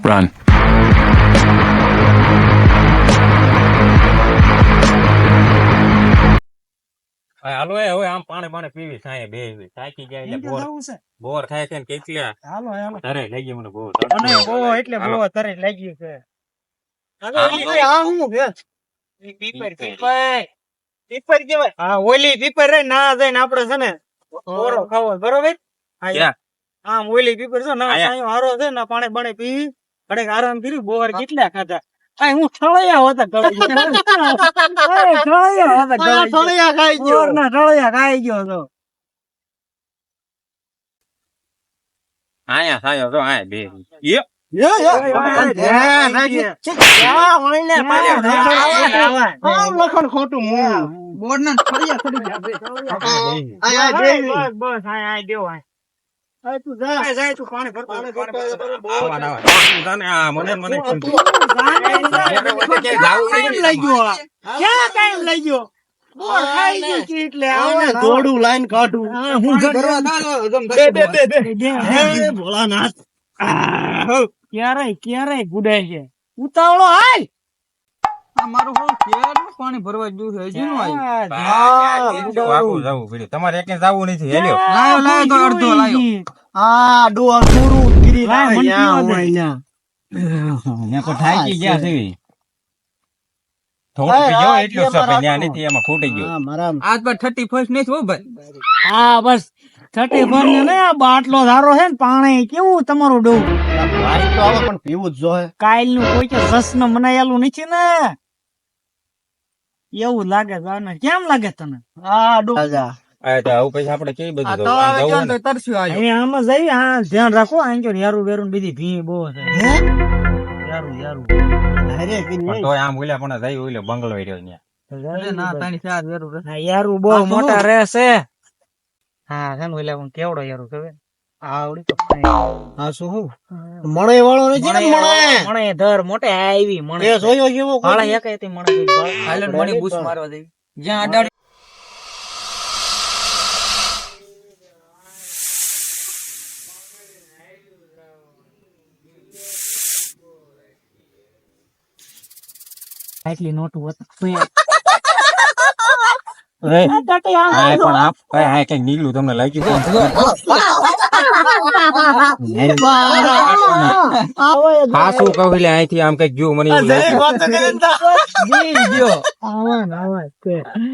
Run. હાલો હવે આમ પાણી પીવી સાંજે બે થાકી જાય એટલે બોર થાય છે ને કેટલા હાલો હાલો તારે લઈ ગયો મને બોર અને બહુ એટલે બહુ તરત લાગ્યું છે આ હું બે પીપર કેવાય હા ઓલી પીપર રે ના જઈને આપણે છે ને બોરો ખાવો બરોબર આમ ઓલી પીપર છે ના સાયો હારો છે ને પાણી બણે પી ઘડે આરામ કર્યું બોર કેટલા ખાધા આ હું ઠળિયા હતા ઠળિયા ખાઈ ગયો ના ઠળિયા ખાઈ ગયો તો આયા સાયો તો આયા બે ખોટું બોર્ડ ના દોડું લાઈન કાઢું ભોળાનાથ ક્યારે ગુડાય છે ઉતાવળો હાલ મારું પાણી ભરવા ગયું છે હજી નું તમારે એક જવું નથી હેલ્યો આ ડોર પૂરું ગીરી થાકી ગયા છે થોડું પીજો એટલું સપે ન્યા નથી એમાં ફૂટી ગયો આજ પર 31 નહીં હો ભાઈ હા બસ 31 ને આ બાટલો ધારો છે ને પાણી કેવું તમારું ડોવ ભાઈ તો હવે પણ પીવું જ જોઈએ કાલ નું કોઈ કે જશ્ન મનાયેલું નથી ને એવું લાગે જાને કેમ લાગે તને હા ડોવ આવું પછી આપણે કેવી બધું તરસ્યું આમાં જઈ હા ધ્યાન રાખો આંજો યારું વેરું બીજી ભી બહુ છે યારું તો આમ ઓલા પણ જઈ ઓલો બંગલો રહ્યો ન્યા યારું બહુ મોટા રહેશે હા છે ને ઓલા કેવડો યારું કહેવે આવડી તો હા શું હું મણે વાળો નથી ને મણે ધર મોટે આવી મણે એ જોયો જેવો કાળા એક હતી મણે હાલન મણી બૂસ મારવા દે જ્યાં અડાડી આટલી નોટું નીકળ્યું તમને લાગ્યું શું કહું એટલે અહીંથી આમ કઈક જો મને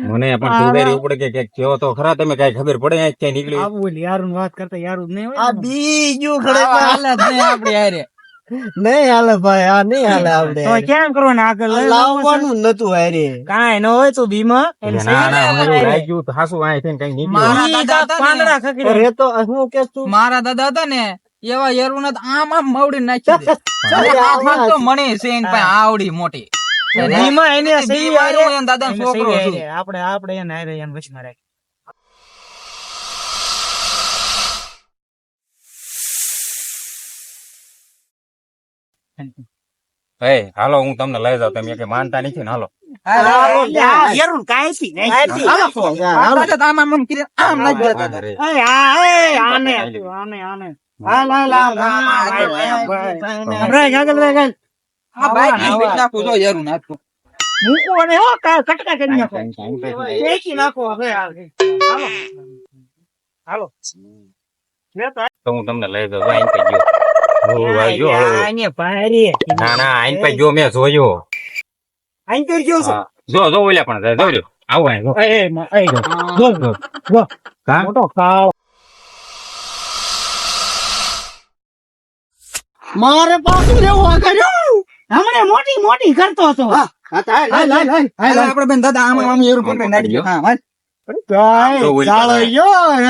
મને પણ સુધારી ઉપડે કે કઈક કેવો તો ખરા તમે કઈ ખબર પડે ક્યાં નીકળ્યું યારું વાત કરતા યારું નહીં આ બીજું આપડે યારે નહીં હાલે ભાઈ આ નહીં હાલે આપડે તો કેમ કરવાનું આગળ લાવવાનું નતું હારે કાંઈ ન હોય તો બીમા મારા દાદા હતા ને એવા યરું ને આમ આમ મવડી નાખી મને આવડી મોટી દાદા છોકરો આપડે એને હારે એને વચમાં રાખી હાલો હું તમને લઈ જાઉં તમે માનતા નથી ને હાલો તો હું તમને લઈ જાઉં ના ના આઈન પર જો મેં જોયો જો ઓલા પણ જોયો આવો મારે પાછું રહેવું કર્યું હમણે મોટી મોટી કરતો હતો આપડે બેન દાદા આમ આમ એવું પકડી નાખી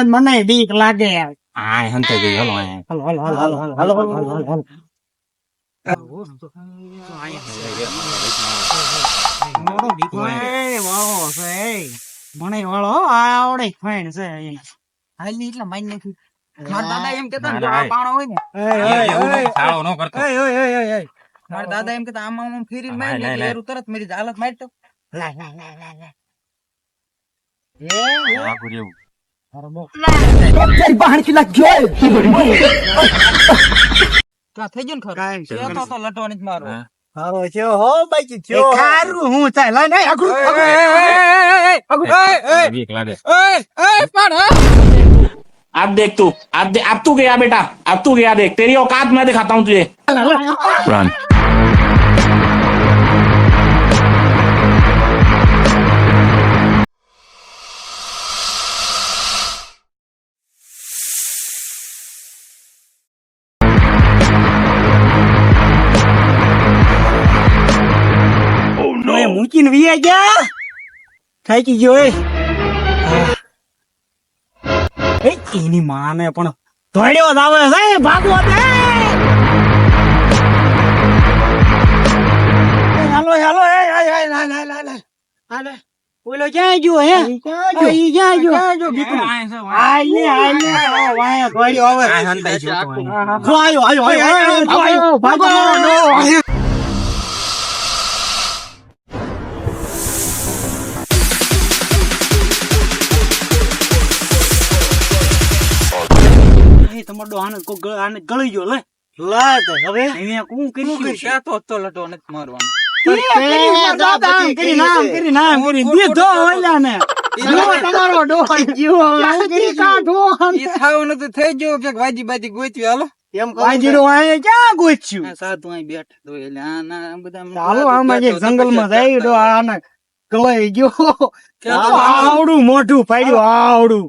મને બીક લાગે હા હંતે ગઈ હાલો મને વાળો આવડે ફાઈન છે હાલી એટલે માઈ નાખી મારા દાદા એમ કેતા ને પાણો હોય ને સાળો ન કરતો મારા દાદા એમ કેતા આમ આમ ફેરી મારી એટલે તરત મારી હાલત મારતો થઈ ગયું ને કાંઈ ખરું છે. તો લટો નથી મારો હા. હારો છે હો બાકી છે ખારું હું ચાલ લઈ નહીં આગળ વીક લાગે अब देख तू अब तू गया बेटा अब तू गया देख तेरी औकात मैं दिखाता हूँ तुझे મૂકીને વી ગયા થાકી ગયો એની માને પણ ધોડ્યો જ આવે છે ભાગો દે હાલો હાલો હાલે ઓલો ક્યાં ગયો હે ઈ ક્યાં ગયો વાય ધોડ્યો આવે આયો ભાગો તમારો આને ગળી ગયો લે હવે અહીંયા કોણ કરી ક્યાં તો લટો નથી મારવાનો ઈ થાવ નથી થઈ ગયો કે વાજી બાજી ગોતવી હાલો ક્યાં ગોચ્યું આ સાધુ અહીં બેઠા તો એટલે આના બધા ચાલો આમાં જંગલ માં જઈ દો આને ગળાઈ ગયો આવડું મોઢું પાડ્યું આવડું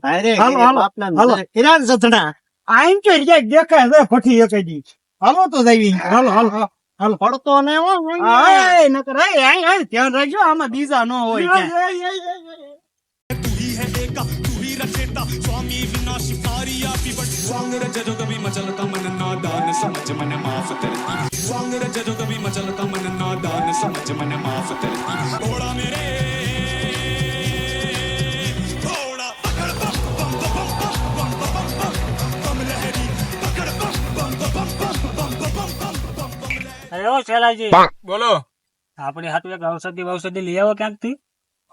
હાલો હિરાન સથડા આઈન કે દેખાય છે ફટી એક દી હાલો તો જઈ હાલો હાલો હાલો પડતો ને આય નકર આય ધ્યાન રાખજો આમાં બીજા ન હોય અરે શેલાજી બોલો આપણે હાટુ એક ઔષધિ લઈ આવો ક્યાંક થી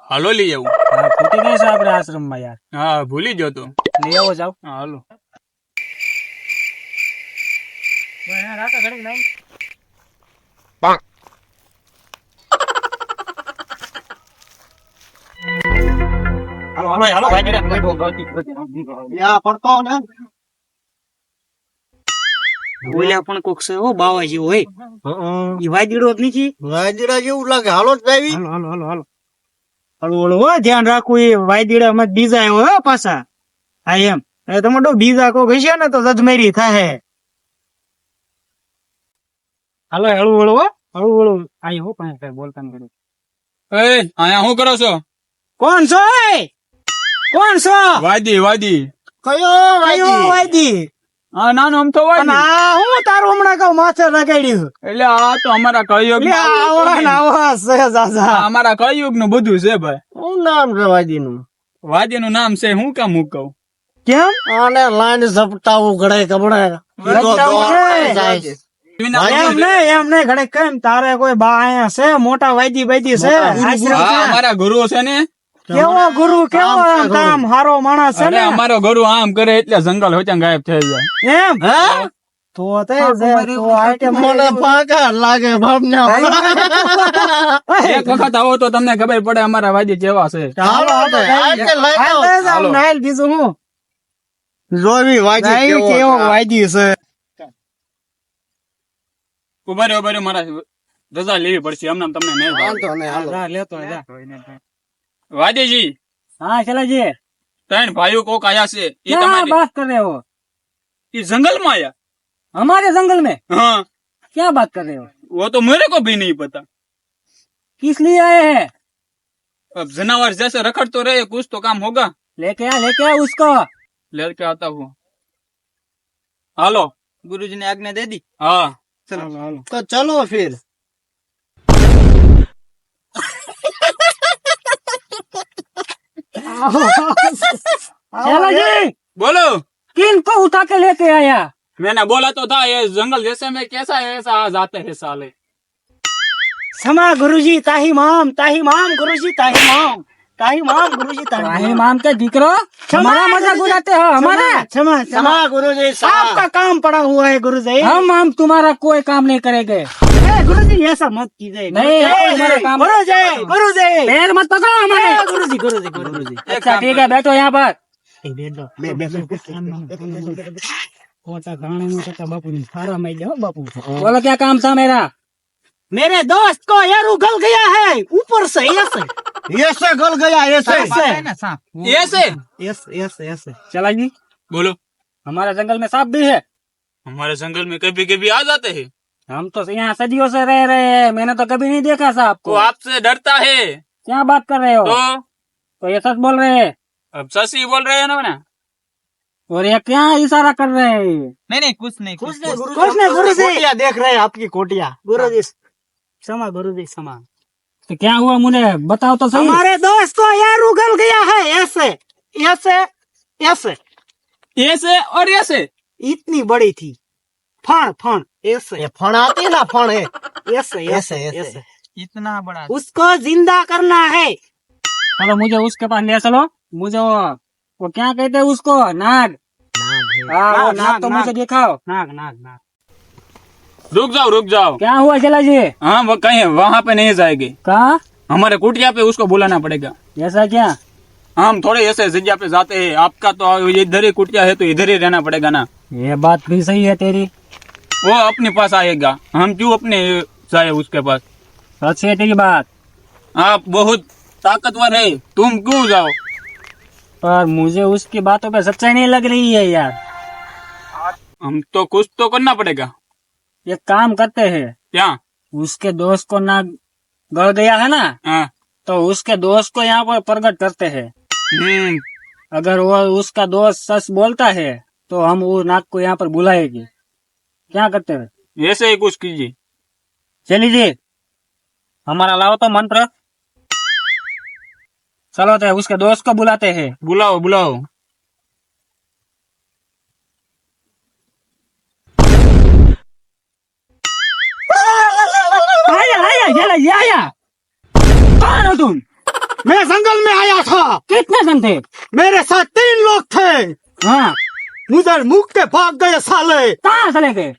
હાલો લઈ આવું ફૂટી ગઈ છે આપણે આશ્રમ માં યાર હા ભૂલી ગયો તો લઈ આવો જાવ હાલો બોલ્યા પણ કોક છે હો બાવા જેવો હોય ઈ વાજડો જ નથી વાજડા જેવું લાગે હાલો જ ભાઈ હાલો હાલો હાલો હાલો હાલો હાલો હો ધ્યાન રાખવું એ વાજડા માં બીજા આવ્યો હો પાછા હા એમ તમારો બીજા કોક હશે ને તો જજમેરી થાય હાલો હળવું હળવું હો હળવું હળવું આઈ હો પાસે કઈ બોલતા ન કર્યું અહીંયા શું કરો છો કોણ છો કોણ છો વાદી વાદી કયો વાજી હા નાનો આમ તો અને આ હું તારું હમણાં કહું માથે લગાડ્યું એટલે આ તો અમારા કળિયુગ અમારા કળિયુગ નું બધું છે ભાઈ શું નામ છે વાજી નું વાદી નું નામ છે હું કામ હું કહું કેમ આને લાઈન ઝપટાવું ઘડે કબડે એમ નહીં ઘડે કેમ તારે કોઈ બા અહીંયા છે મોટા વાજી બાજી છે અમારા ગુરુ છે ને કેવો ગુરુ કેવો આમ હારો માણસ છે ને અમારો ગુરુ આમ કરે એટલે જંગલ હોય ગાયબ થઈ જાય એમ તો મને પાકા લાગે એક વખત આવો તો તમને ખબર પડે અમારા વાદી કેવા છે બીજું હું જોવી વાજી કેવો વાજી છે ઉભા મારા રજા લેવી પડશે એમને તમને નહીં લેતો વાદીજી હા ચલાજી ત્રણ ભાઈઓ કોક આયા છે એ क्या તમારી बात कर रहे हो એ जंगल में आया हमारे जंगल में हाँ क्या बात कर रहे हो वो तो मेरे को भी नहीं पता किस लिए आए हैं अब जनावर जैसे रखड़ तो रहे कुछ तो काम होगा लेके आ उसको लेके आता हूँ हालो गुरुजी ने आज्ञा दे दी हाँ तो चलो फिर जी बोलो किन को उठा के लेके आया मैंने बोला तो था ये जंगल जैसे में कैसा है ऐसा आ जाते हैं साले क्षमा गुरुजी ताही माम गुरुजी ताही माम टाइम आम गुरुजी टाइम आम के दिकरो हमारा मजाक उड़ाते हो हमारा क्षमा क्षमा गुरुजी आपका काम पड़ा हुआ है गुरुजी हम तुम्हारा कोई काम नहीं करेंगे गुरुजी ऐसा मत कीजिए नहीं हमारा काम गुरुजी गुरुजी पैर मत पकड़ो हमारे गुरुजी गुरुजी गुरुजी अच्छा ठीक है बैठो यहाँ पर बोलो क्या काम था मेरा मेरे दोस्त को यार गल गया है ऊपर से ऐसे गल गया ऐसे ऐसे चला जी बोलो हमारे जंगल में सांप भी है हमारे जंगल में कभी कभी आ जाते हैं हम तो यहाँ सदियों से रह रहे हैं मैंने तो कभी नहीं देखा सांप वो को आपसे डरता है क्या बात कर रहे हो तो ये सच बोल रहे हैं अब ससी बोल रहे हैं ना और ये क्या इशारा कर रहे हैं नहीं कुछ नहीं कुछ नहीं गुरुजी देख रहे हैं आपकी कोटिया गुरुजी क्षमा गुरुजी क्षमा तो क्या हुआ मुझे बताओ तो सही हमारे दोस्त को यार उगल गया है ऐसे ऐसे ऐसे ऐसे और ऐसे इतनी बड़ी थी फण फण ऐसे फण आती है ना फण है ऐसे ऐसे ऐसे इतना बड़ा उसको जिंदा करना है चलो मुझे उसके पास ले चलो मुझे वो क्या कहते हैं उसको नाग हाँ वो नाग तो मुझे दिखाओ नाग नाग नाग रुक जाओ क्या हुआ चला जी हाँ वो कहीं वहाँ पे नहीं जाएगी कहा हमारे कुटिया पे उसको बुलाना पड़ेगा ऐसा क्या हम थोड़े ऐसे जगह पे जाते हैं आपका तो इधर ही कुटिया है तो इधर ही रहना पड़ेगा ना ये बात भी सही है तेरी वो अपने पास आएगा हम क्यों अपने जाए उसके पास सच है तेरी बात आप बहुत ताकतवर है तुम क्यों जाओ पर मुझे उसकी बातों पे सच्चाई नहीं लग रही है यार हम तो कुछ तो करना पड़ेगा एक काम करते हैं क्या उसके दोस्त को नाग गड़ गया है ना हाँ तो उसके दोस्त को यहाँ पर प्रकट करते हैं अगर वो उसका दोस्त सच बोलता है तो हम वो नाग को यहाँ पर बुलाएंगे क्या करते हैं ऐसे ही कुछ कीजिए चलिए जी हमारा लाओ तो मंत्र चलो तो उसके दोस्त को बुलाते हैं बुलाओ बुलाओ आया कौन हो तुम मैं जंगल में आया था कितने जन थे मेरे साथ 3 लोग थे हाँ मुझे मुख के भाग गए साले कहाँ चले गए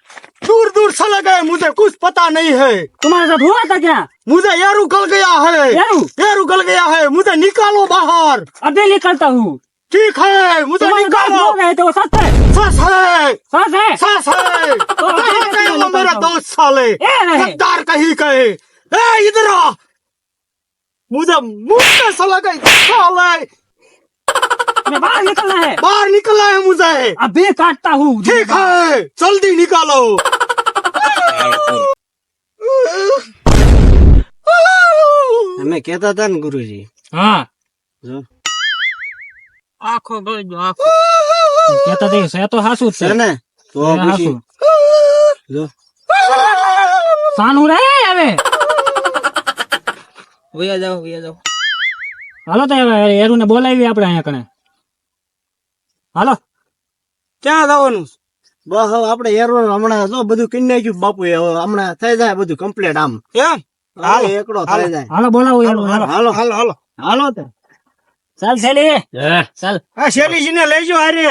दूर दूर चले गए मुझे कुछ पता नहीं है तुम्हारे साथ हुआ था क्या मुझे यारू गल गया है यारू गल गया है मुझे निकालो बाहर अभी निकलता हूँ ठीक है मुझे निकालो गए थे वो सच है सस है सच है सस है कहाँ गए वो मेरे दोस्त साले रहे। गद्दार कहीं गए इधर आ मुझे मुंह में चला गए साले मैं बाहर निकलना है बाहर निकलना है मुझे अभी काटता हूँ ठीक है जल्दी निकालो मैं कहता था ना गुरुजी हाँ जो आंखों गई कहता थे से तो हासू है ना तो हासू जो સાનું રે હવે ભૈયા જાઓ હાલો તો હવે એરુને બોલાવી આપણે અહીંયા કણે હાલો ક્યાં જવાનું બસ હવે આપણે એરો હમણાં જો બધું કિન નાખ્યું બાપુ હમણાં થઈ જાય બધું કમ્પ્લીટ આમ એમ હાલ એકડો થઈ જાય હાલો બોલાવો એરું હાલો હાલો હાલો હાલો હાલો તો ચાલ શેલી ચાલ આ શેલીજી ને લઈ જાઓ હારે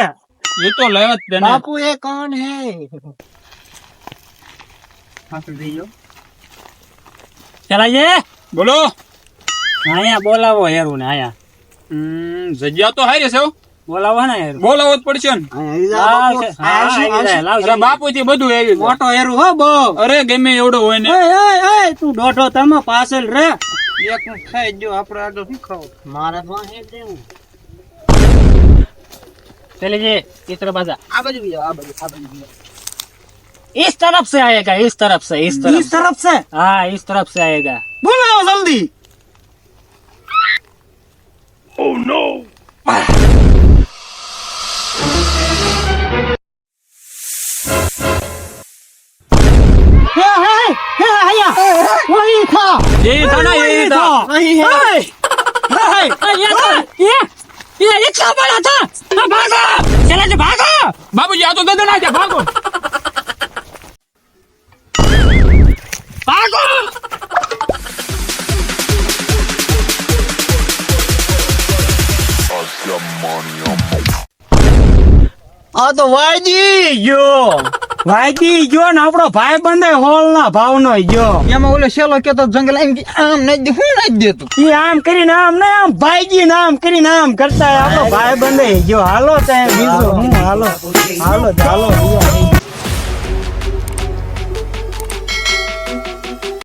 ये तो लगा देना बापू ये कौन है ચલાઈએ बोलो અહીંયા બોલાવો એરુને અહીંયા जजिया तो है रे से બોલાવો ને એરુ બોલાવો જ પડશે ને અરે બાપુ થી બધું આવી ગયું. મોટો એરો હો બહુ અરે ગમે એવડો હોય ને તું દોઢો તમે પાછળ રે એક ખાઈ જો આપણે આગળ શું ખાવ મારે પાસે દેવું चलिए जी इस तरफ आजा આ બાજુ બી જાઓ આ બાજુ બી જાઓ इस तरफ से आएगा इस तरफ से इस तरफ से हाँ इस तरफ से आएगा बुलाओ जल्दी वही था यही था ना यही था वही है ये इतना बड़ा था भागो चले जी भागो बाबूजी आ तो दे देना क्या भागो भागो આ તો વાજી ગયો. વાગી ગયો ને આપણો ભાઈ બંધ હોલ ના ભાવ નો ગયો. એમાં ઓલો શેલો કેતો જંગલ આમ નહીં દે હું નહીં દેતું. ઈ આમ કરીને આમ ને આમ ભાઈજી ને આમ કરીને આમ કરતા આપણો ભાઈ બંધ ગયો. હાલો ત્યાં બીજો હું હાલો હાલો ચાલો બીજા